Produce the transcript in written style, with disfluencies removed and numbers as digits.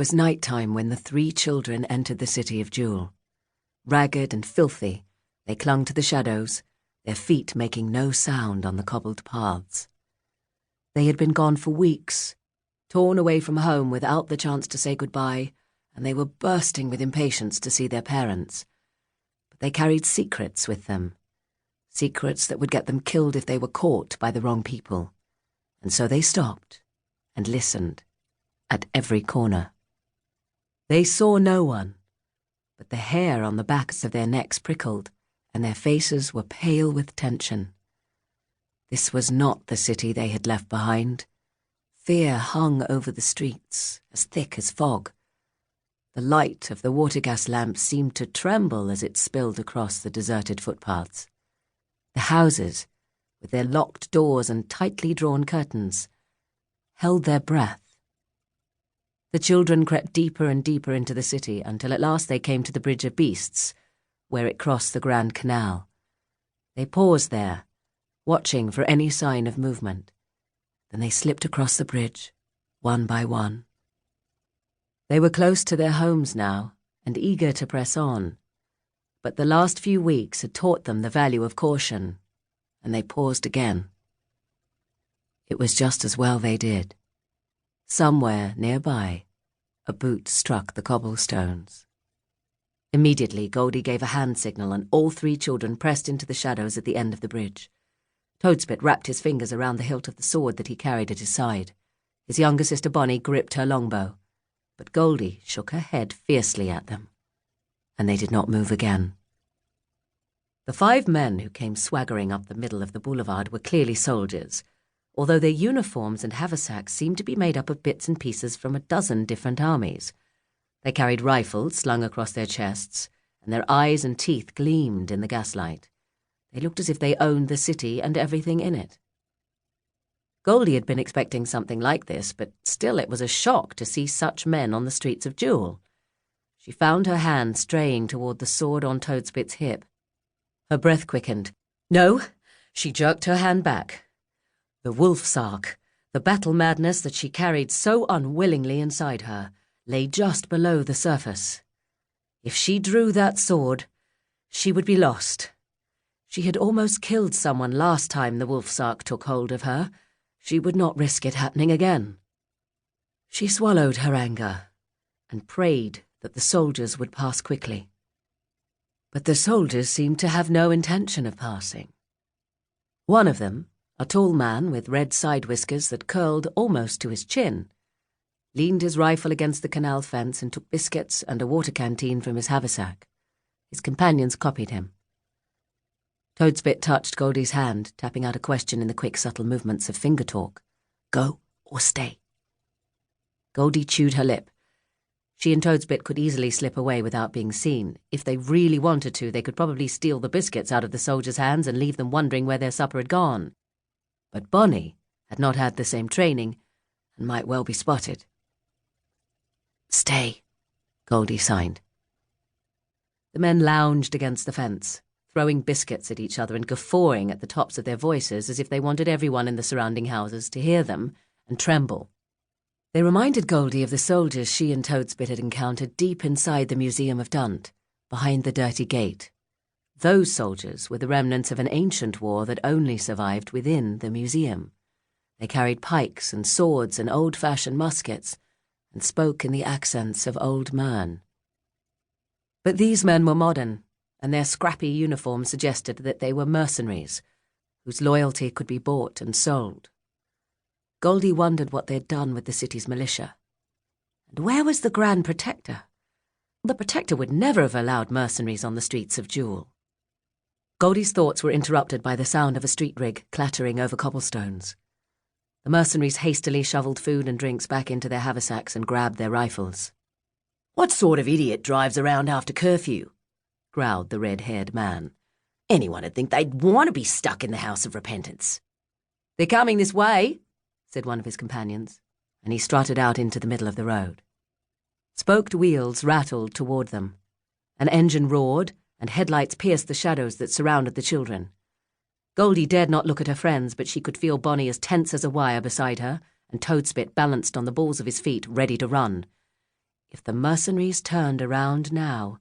was night time when the 3 children entered the city of Duel. Ragged and filthy, they clung to the shadows, their feet making no sound on the cobbled paths. They had been gone for weeks, torn away from home without the chance to say goodbye, and they were bursting with impatience to see their parents. But they carried secrets with them, secrets that would get them killed if they were caught by the wrong people. And so they stopped and listened at every corner. They saw no one, but the hair on the backs of their necks prickled, and their faces were pale with tension. This was not the city they had left behind. Fear hung over the streets, as thick as fog. The light of the water gas lamps seemed to tremble as it spilled across the deserted footpaths. The houses, with their locked doors and tightly drawn curtains, held their breath. The children crept deeper and deeper into the city until at last they came to the Bridge of Beasts, where it crossed the Grand Canal. They paused there, watching for any sign of movement. Then they slipped across the bridge, one by one. They were close to their homes now, and eager to press on. But the last few weeks had taught them the value of caution, and they paused again. It was just as well they did. Somewhere nearby, a boot struck the cobblestones. Immediately, Goldie gave a hand signal, and all 3 children pressed into the shadows at the end of the bridge. Toadspit wrapped his fingers around the hilt of the sword that he carried at his side. His younger sister Bonnie gripped her longbow, but Goldie shook her head fiercely at them, and they did not move again. The 5 men who came swaggering up the middle of the boulevard were clearly soldiers, although their uniforms and haversacks seemed to be made up of bits and pieces from a dozen different armies. They carried rifles slung across their chests, and their eyes and teeth gleamed in the gaslight. They looked as if they owned the city and everything in it. Goldie had been expecting something like this, but still it was a shock to see such men on the streets of Duel. She found her hand straying toward the sword on Toadspit's hip. Her breath quickened. No, she jerked her hand back. The wolf-sark, the battle madness that she carried so unwillingly inside her, lay just below the surface. If she drew that sword, she would be lost. She had almost killed someone last time the wolf-sark took hold of her. She would not risk it happening again. She swallowed her anger and prayed that the soldiers would pass quickly. But the soldiers seemed to have no intention of passing. One of them, a tall man with red side whiskers that curled almost to his chin, leaned his rifle against the canal fence and took biscuits and a water canteen from his haversack. His companions copied him. Toadspit touched Goldie's hand, tapping out a question in the quick, subtle movements of finger talk. Go or stay? Goldie chewed her lip. She and Toadspit could easily slip away without being seen. If they really wanted to, they could probably steal the biscuits out of the soldiers' hands and leave them wondering where their supper had gone. But Bonnie had not had the same training and might well be spotted. Stay, Goldie signed. The men lounged against the fence, throwing biscuits at each other and guffawing at the tops of their voices as if they wanted everyone in the surrounding houses to hear them and tremble. They reminded Goldie of the soldiers she and Toadspit had encountered deep inside the Museum of Thieves, behind the dirty gate. Those soldiers were the remnants of an ancient war that only survived within the museum. They carried pikes and swords and old-fashioned muskets, and spoke in the accents of old Mern. But these men were modern, and their scrappy uniforms suggested that they were mercenaries, whose loyalty could be bought and sold. Goldie wondered what they'd done with the city's militia. And where was the Grand Protector? The Protector would never have allowed mercenaries on the streets of Duel. Goldie's thoughts were interrupted by the sound of a street rig clattering over cobblestones. The mercenaries hastily shoveled food and drinks back into their haversacks and grabbed their rifles. "What sort of idiot drives around after curfew?" growled the red-haired man. "Anyone would think they'd want to be stuck in the House of Repentance." "They're coming this way," said one of his companions, and he strutted out into the middle of the road. Spoked wheels rattled toward them. An engine roared, and headlights pierced the shadows that surrounded the children. Goldie dared not look at her friends, but she could feel Bonnie as tense as a wire beside her, and Toadspit balanced on the balls of his feet, ready to run. If the mercenaries turned around now,